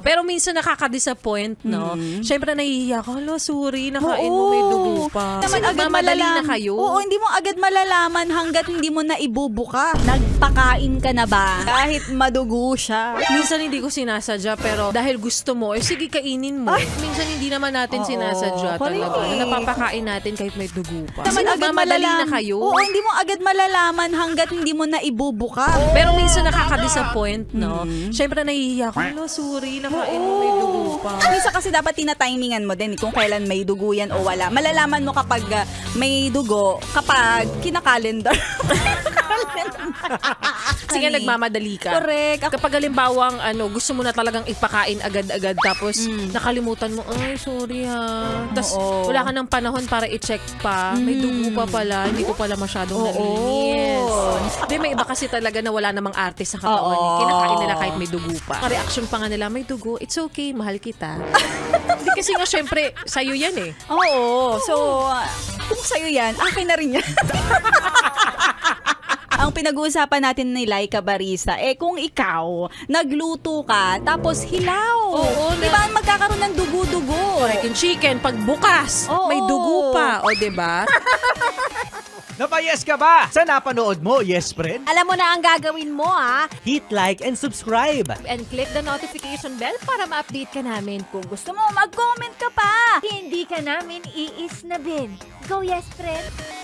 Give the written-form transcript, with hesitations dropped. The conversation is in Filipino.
Pero minsan nakaka-disappoint, no? Siyempre nahihiya ka, hala, sorry, nakain mo, may dugo pa. Naman Kasi agad nagmamadali na malalaman. kayo. Oo, hindi mo agad malalaman hanggat hindi mo na ibubuka. Nagpakain ka na ba? Kahit madugo siya. Minsan hindi ko sinasadya, pero dahil gusto mo, sige, kainin mo. Minsan hindi naman natin sinasadya talaga. correct. Na napapakain natin kahit may dugo pa. Naman Kasi agad nagmamadali na malalaman. kayo. Oo, hindi mo agad malalaman hanggat hindi mo na ibubuka. Pero minsan nakaka-disappoint, no? Siyempre nahihiya ka, hala, sorry, nakain mo, may dugo pa. Minsan kasi dapat tinatimingan mo din kung kailan may dugo yan o wala. Malalaman mo kapag may dugo, kapag kinakalendar. Kasi nga nagmamadali ka. Correct. Kapag halimbawang gusto mo na talagang ipakain agad-agad tapos nakalimutan mo, ay, sorry ha. Tapos wala ka ng panahon para i-check pa. May dugo pa pala. Hindi ko pala masyadong nalinis. Di, may iba kasi talaga na wala namang arte sa katawan. Kinakain nila kahit may dugo pa. Reaction pa nga nila, may dugo. It's okay, mahal kita. Hindi kasi nga syempre, sa'yo yan eh. Oo. So, kung sa'yo yan, akin na rin yan. Ang pinag-uusapan natin ni Laika Barista, kung ikaw, nagluto ka, tapos hilaw. Oo, diba magkakaroon ng dugo-dugo? Like in chicken, pag bukas, may dugo pa. O, diba? Napayes ka ba sa napanood mo, yes friend? Alam mo na ang gagawin mo, ha? Hit like and subscribe. And click the notification bell para ma-update ka namin. Kung gusto Gusto mo, mag-comment ka pa. hindi ka namin iisnabin. Go, yes, friend!